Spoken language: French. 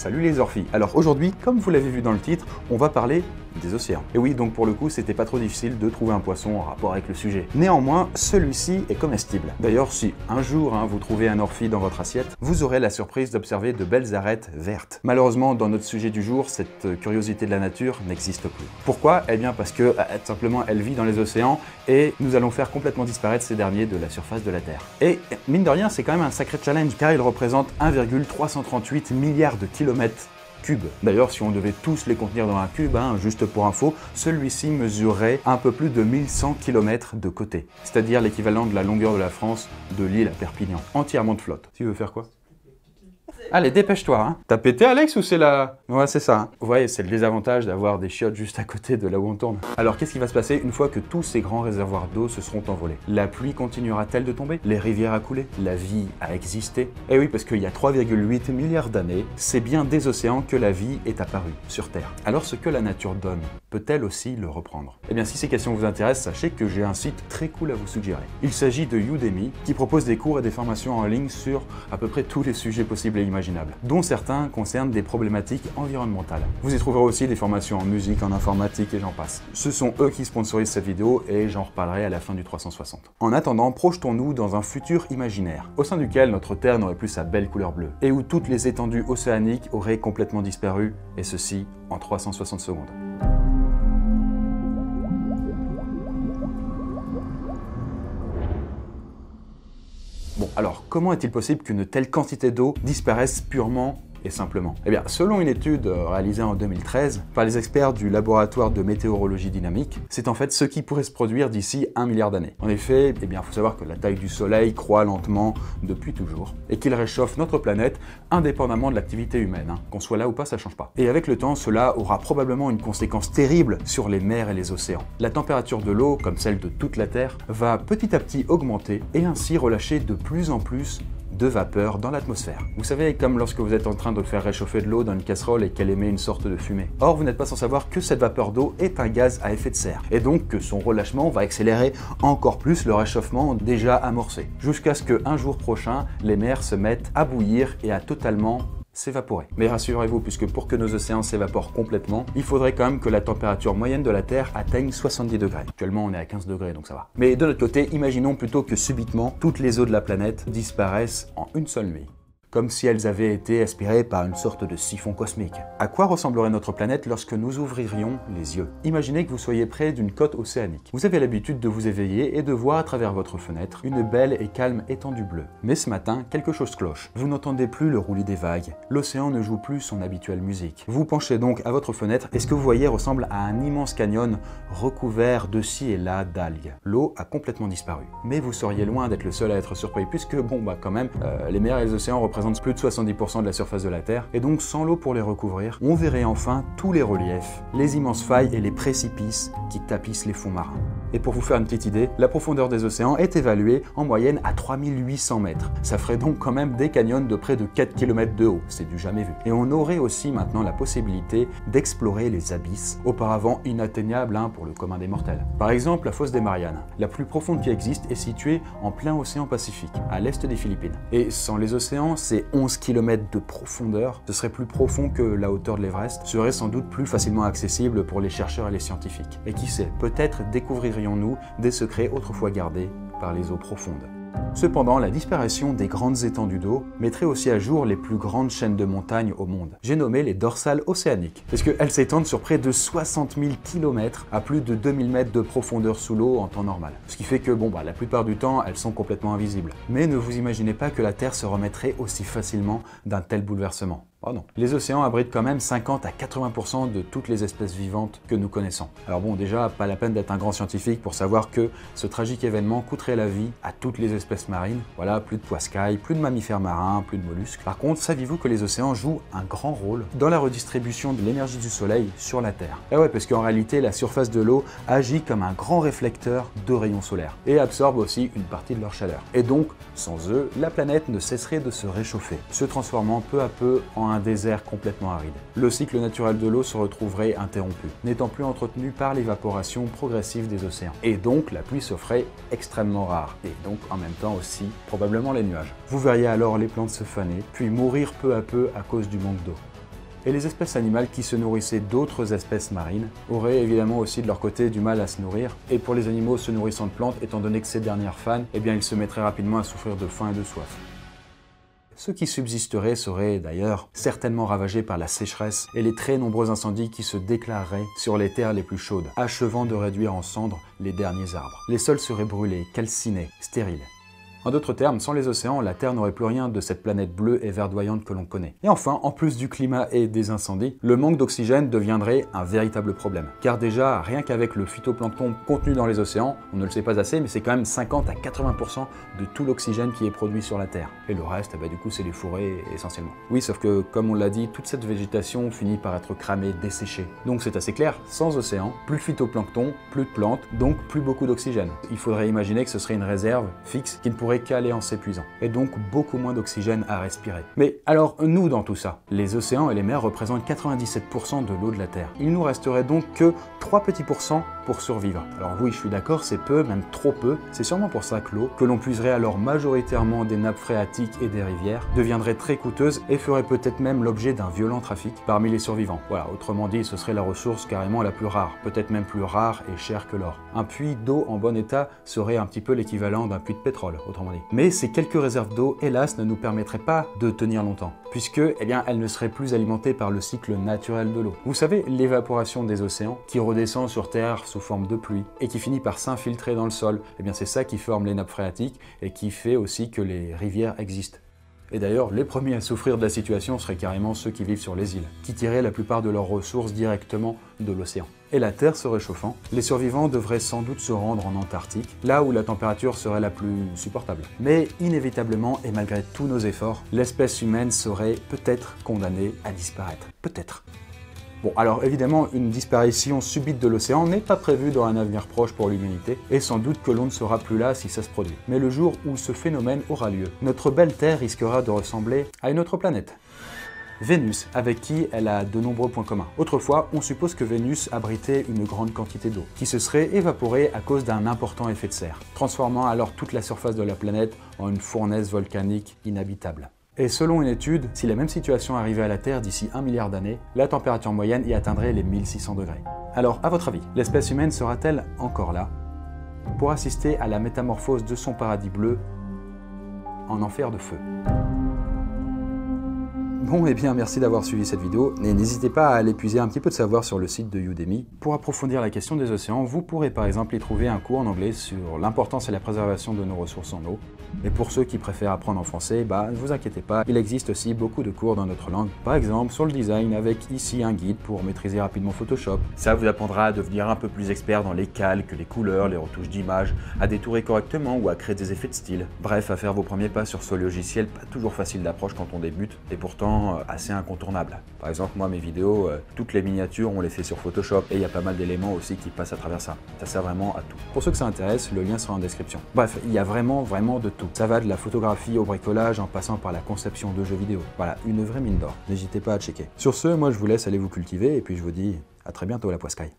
Salut les orphies. Alors aujourd'hui, comme vous l'avez vu dans le titre, on va parler des océans. Et oui, donc pour le coup, c'était pas trop difficile de trouver un poisson en rapport avec le sujet. Néanmoins, celui-ci est comestible. D'ailleurs, si un jour vous trouvez un orphie dans votre assiette, vous aurez la surprise d'observer de belles arêtes vertes. Malheureusement, dans notre sujet du jour, cette curiosité de la nature n'existe plus. Pourquoi? Eh bien parce que, tout simplement, elle vit dans les océans et nous allons faire complètement disparaître ces derniers de la surface de la Terre. Et mine de rien, c'est quand même un sacré challenge, car il représente 1,338 milliards de kilomètres cubes. D'ailleurs, si on devait tous les contenir dans un cube, juste pour info, celui-ci mesurerait un peu plus de 1100 km de côté, c'est-à-dire l'équivalent de la longueur de la France de Lille à Perpignan, entièrement de flotte. Tu veux faire quoi? Allez, dépêche-toi, T'as pété, Alex, ou c'est la... Ouais, c'est ça, Vous voyez, c'est le désavantage d'avoir des chiottes juste à côté de là où on tourne. Alors, qu'est-ce qui va se passer une fois que tous ces grands réservoirs d'eau se seront envolés? La pluie continuera-t-elle de tomber? Les rivières à couler? La vie a existé? Eh oui, parce qu'il y a 3,8 milliards d'années, c'est bien des océans que la vie est apparue sur Terre. Alors, ce que la nature donne, peut-elle aussi le reprendre? Eh bien, si ces questions vous intéressent, sachez que j'ai un site très cool à vous suggérer. Il s'agit de Udemy, qui propose des cours et des formations en ligne sur à peu près tous les sujets possibles et imaginables, dont certains concernent des problématiques environnementales. Vous y trouverez aussi des formations en musique, en informatique et j'en passe. Ce sont eux qui sponsorisent cette vidéo et j'en reparlerai à la fin du 360. En attendant, projetons-nous dans un futur imaginaire, au sein duquel notre Terre n'aurait plus sa belle couleur bleue, et où toutes les étendues océaniques auraient complètement disparu, et ceci en 360 secondes. Bon, alors, comment est-il possible qu'une telle quantité d'eau disparaisse purement et simplement? Eh bien, selon une étude réalisée en 2013 par les experts du laboratoire de météorologie dynamique, c'est en fait ce qui pourrait se produire d'ici 1 milliard d'années. En effet, il faut savoir que la taille du Soleil croît lentement depuis toujours et qu'il réchauffe notre planète indépendamment de l'activité humaine. Qu'on soit là ou pas, ça change pas. Et avec le temps, cela aura probablement une conséquence terrible sur les mers et les océans. La température de l'eau, comme celle de toute la Terre, va petit à petit augmenter et ainsi relâcher de plus en plus de vapeur dans l'atmosphère. Vous savez, comme lorsque vous êtes en train de faire réchauffer de l'eau dans une casserole et qu'elle émet une sorte de fumée. Or, vous n'êtes pas sans savoir que cette vapeur d'eau est un gaz à effet de serre, et donc que son relâchement va accélérer encore plus le réchauffement déjà amorcé, jusqu'à ce qu'un jour prochain, les mers se mettent à bouillir et à totalement s'évaporer. Mais rassurez-vous, puisque pour que nos océans s'évaporent complètement, il faudrait quand même que la température moyenne de la Terre atteigne 70 degrés. Actuellement, on est à 15 degrés, donc ça va. Mais de notre côté, imaginons plutôt que subitement, toutes les eaux de la planète disparaissent en une seule nuit, comme si elles avaient été aspirées par une sorte de siphon cosmique. À quoi ressemblerait notre planète lorsque nous ouvririons les yeux? Imaginez que vous soyez près d'une côte océanique. Vous avez l'habitude de vous éveiller et de voir à travers votre fenêtre une belle et calme étendue bleue. Mais ce matin, quelque chose cloche. Vous n'entendez plus le roulis des vagues. L'océan ne joue plus son habituelle musique. Vous penchez donc à votre fenêtre et ce que vous voyez ressemble à un immense canyon recouvert de ci et là d'algues. L'eau a complètement disparu. Mais vous seriez loin d'être le seul à être surpris puisque, quand même, les mers et les océans représentent plus de 70% de la surface de la Terre, et donc sans l'eau pour les recouvrir, on verrait enfin tous les reliefs, les immenses failles et les précipices qui tapissent les fonds marins. Et pour vous faire une petite idée, la profondeur des océans est évaluée en moyenne à 3800 mètres. Ça ferait donc quand même des canyons de près de 4 km de haut, c'est du jamais vu. Et on aurait aussi maintenant la possibilité d'explorer les abysses, auparavant inatteignables pour le commun des mortels. Par exemple, la fosse des Mariannes, la plus profonde qui existe, est située en plein océan Pacifique, à l'est des Philippines. Et sans les océans, ces 11 km de profondeur, ce serait plus profond que la hauteur de l'Everest, serait sans doute plus facilement accessible pour les chercheurs et les scientifiques. Et qui sait, peut-être découvririons-nous des secrets autrefois gardés par les eaux profondes. Cependant, la disparition des grandes étendues d'eau mettrait aussi à jour les plus grandes chaînes de montagnes au monde. J'ai nommé les dorsales océaniques, parce qu'elles s'étendent sur près de 60 000 km à plus de 2000 mètres de profondeur sous l'eau en temps normal. Ce qui fait que, la plupart du temps, elles sont complètement invisibles. Mais ne vous imaginez pas que la Terre se remettrait aussi facilement d'un tel bouleversement. Oh non. Les océans abritent quand même 50 à 80% de toutes les espèces vivantes que nous connaissons. Alors déjà, pas la peine d'être un grand scientifique pour savoir que ce tragique événement coûterait la vie à toutes les espèces marines. Voilà, plus de poiscailles, plus de mammifères marins, plus de mollusques. Par contre, saviez-vous que les océans jouent un grand rôle dans la redistribution de l'énergie du Soleil sur la Terre? Eh ouais, parce qu'en réalité, la surface de l'eau agit comme un grand réflecteur de rayons solaires et absorbe aussi une partie de leur chaleur. Et donc, sans eux, la planète ne cesserait de se réchauffer, se transformant peu à peu en un désert complètement aride. Le cycle naturel de l'eau se retrouverait interrompu, n'étant plus entretenu par l'évaporation progressive des océans. Et donc la pluie se ferait extrêmement rare, et donc en même temps aussi probablement les nuages. Vous verriez alors les plantes se faner, puis mourir peu à peu à cause du manque d'eau. Et les espèces animales qui se nourrissaient d'autres espèces marines auraient évidemment aussi de leur côté du mal à se nourrir. Et pour les animaux se nourrissant de plantes, étant donné que ces dernières fanent, eh bien ils se mettraient rapidement à souffrir de faim et de soif. Ceux qui subsisteraient seraient d'ailleurs certainement ravagés par la sécheresse et les très nombreux incendies qui se déclareraient sur les terres les plus chaudes, achevant de réduire en cendres les derniers arbres. Les sols seraient brûlés, calcinés, stériles. En d'autres termes, sans les océans, la Terre n'aurait plus rien de cette planète bleue et verdoyante que l'on connaît. Et enfin, en plus du climat et des incendies, le manque d'oxygène deviendrait un véritable problème. Car déjà, rien qu'avec le phytoplancton contenu dans les océans, on ne le sait pas assez, mais c'est quand même 50 à 80% de tout l'oxygène qui est produit sur la Terre. Et le reste, du coup, c'est les forêts essentiellement. Oui, sauf que, comme on l'a dit, toute cette végétation finit par être cramée, desséchée. Donc c'est assez clair, sans océan, plus de phytoplancton, plus de plantes, donc plus beaucoup d'oxygène. Il faudrait imaginer que ce serait une réserve fixe qui ne pourrait qu'aller en s'épuisant, et donc beaucoup moins d'oxygène à respirer. Mais alors, nous dans tout ça, les océans et les mers représentent 97% de l'eau de la Terre. Il nous resterait donc que 3 petits pourcents pour survivre. Alors oui, je suis d'accord, c'est peu, même trop peu. C'est sûrement pour ça que l'eau, que l'on puiserait alors majoritairement des nappes phréatiques et des rivières, deviendrait très coûteuse et ferait peut-être même l'objet d'un violent trafic parmi les survivants. Voilà, autrement dit, ce serait la ressource carrément la plus rare, peut-être même plus rare et chère que l'or. Un puits d'eau en bon état serait un petit peu l'équivalent d'un puits de pétrole, autrement dit. Mais ces quelques réserves d'eau, hélas, ne nous permettraient pas de tenir longtemps, puisque, elles ne seraient plus alimentées par le cycle naturel de l'eau. Vous savez, l'évaporation des océans, qui redescend sur Terre sous forme de pluie, et qui finit par s'infiltrer dans le sol, c'est ça qui forme les nappes phréatiques, et qui fait aussi que les rivières existent. Et d'ailleurs, les premiers à souffrir de la situation seraient carrément ceux qui vivent sur les îles, qui tiraient la plupart de leurs ressources directement de l'océan. Et la Terre se réchauffant, les survivants devraient sans doute se rendre en Antarctique, là où la température serait la plus supportable. Mais inévitablement, et malgré tous nos efforts, l'espèce humaine serait peut-être condamnée à disparaître. Peut-être. Bon, alors évidemment, une disparition subite de l'océan n'est pas prévue dans un avenir proche pour l'humanité, et sans doute que l'on ne sera plus là si ça se produit. Mais le jour où ce phénomène aura lieu, notre belle Terre risquera de ressembler à une autre planète. Vénus, avec qui elle a de nombreux points communs. Autrefois, on suppose que Vénus abritait une grande quantité d'eau, qui se serait évaporée à cause d'un important effet de serre, transformant alors toute la surface de la planète en une fournaise volcanique inhabitable. Et selon une étude, si la même situation arrivait à la Terre d'ici 1 milliard d'années, la température moyenne y atteindrait les 1600 degrés. Alors, à votre avis, l'espèce humaine sera-t-elle encore là pour assister à la métamorphose de son paradis bleu en enfer de feu? Bon, merci d'avoir suivi cette vidéo, et n'hésitez pas à aller puiser un petit peu de savoir sur le site de Udemy. Pour approfondir la question des océans, vous pourrez par exemple y trouver un cours en anglais sur l'importance et la préservation de nos ressources en eau. Et pour ceux qui préfèrent apprendre en français, ne vous inquiétez pas, il existe aussi beaucoup de cours dans notre langue. Par exemple, sur le design, avec ici un guide pour maîtriser rapidement Photoshop. Ça vous apprendra à devenir un peu plus expert dans les calques, les couleurs, les retouches d'images, à détourer correctement ou à créer des effets de style. Bref, à faire vos premiers pas sur ce logiciel, pas toujours facile d'approche quand on débute, et pourtant assez incontournable. Par exemple, moi, mes vidéos, toutes les miniatures, on les fait sur Photoshop, et il y a pas mal d'éléments aussi qui passent à travers ça. Ça sert vraiment à tout. Pour ceux que ça intéresse, le lien sera en description. Bref, il y a vraiment de tout. Ça va de la photographie au bricolage en passant par la conception de jeux vidéo. Voilà, une vraie mine d'or. N'hésitez pas à checker. Sur ce, moi je vous laisse aller vous cultiver et puis je vous dis à très bientôt la poiscaille.